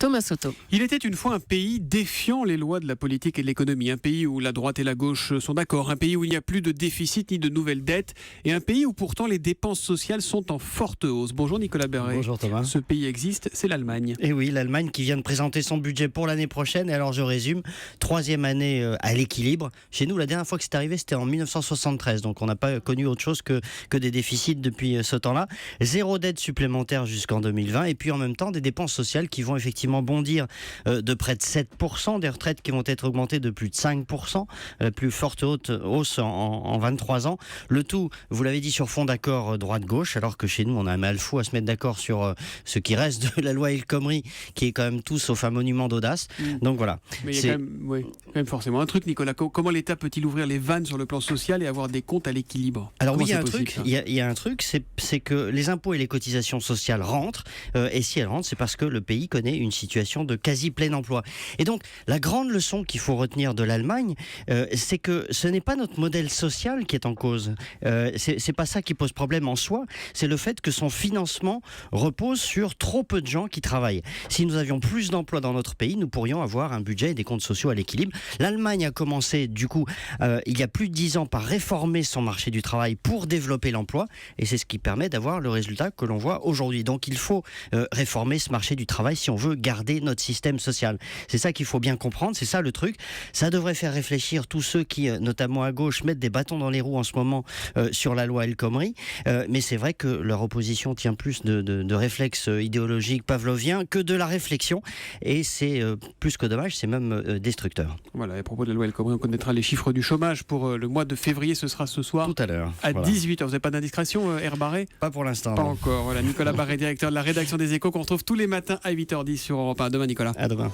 Thomas Soto. Il était une fois un pays défiant les lois de la politique et de l'économie, un pays où la droite et la gauche sont d'accord, un pays où il n'y a plus de déficit ni de nouvelles dettes, et un pays où pourtant les dépenses sociales sont en forte hausse. Bonjour Nicolas Berret. Bonjour Thomas. Ce pays existe, c'est l'Allemagne. Et oui, l'Allemagne qui vient de présenter son budget pour l'année prochaine. Et alors je résume, 3e année à l'équilibre. Chez nous, la dernière fois que c'est arrivé, c'était en 1973. Donc on n'a pas connu autre chose que des déficits depuis ce temps-là. 0 dette supplémentaire jusqu'en 2020. Et puis en même temps, des dépenses sociales qui vont effectivement bondir de près de 7%, des retraites qui vont être augmentées de plus de 5%, la plus forte hausse en 23 ans. Le tout, vous l'avez dit, sur fond d'accord droite-gauche, alors que chez nous, on a un mal fou à se mettre d'accord sur ce qui reste de la loi El Khomri, qui est quand même tout sauf un monument d'audace. Donc voilà. Mais il y a quand même forcément un truc, Nicolas. Comment l'État peut-il ouvrir les vannes sur le plan social et avoir des comptes à l'équilibre ? Alors oui, il y y a un truc, c'est que les impôts et les cotisations sociales rentrent, et si elles rentrent, c'est parce que le pays connaît une situation de quasi plein emploi. Et donc, la grande leçon qu'il faut retenir de l'Allemagne, c'est que ce n'est pas notre modèle social qui est en cause. C'est pas ça qui pose problème en soi, c'est le fait que son financement repose sur trop peu de gens qui travaillent. Si nous avions plus d'emplois dans notre pays, nous pourrions avoir un budget et des comptes sociaux à l'équilibre. L'Allemagne a commencé, du coup, il y a plus de 10 ans, par réformer son marché du travail pour développer l'emploi, et c'est ce qui permet d'avoir le résultat que l'on voit aujourd'hui. Donc il faut réformer ce marché du travail si on veut garder notre système social. C'est ça qu'il faut bien comprendre, c'est ça le truc. Ça devrait faire réfléchir tous ceux qui, notamment à gauche, mettent des bâtons dans les roues en ce moment sur la loi El Khomri, mais c'est vrai que leur opposition tient plus de réflexes idéologiques pavloviens que de la réflexion, et c'est plus que dommage, c'est même destructeur. Voilà, à propos de la loi El Khomri, on connaîtra les chiffres du chômage pour le mois de février, ce sera ce soir. Tout à l'heure. À 18h. Vous n'avez pas d'indiscrétion, R. Barret ? Pas pour l'instant. Pas non. encore. Voilà, Nicolas Barret, directeur de la rédaction des Échos, qu'on retrouve tous les matins à 8h10 sur Europe 1. À demain, Nicolas. À demain.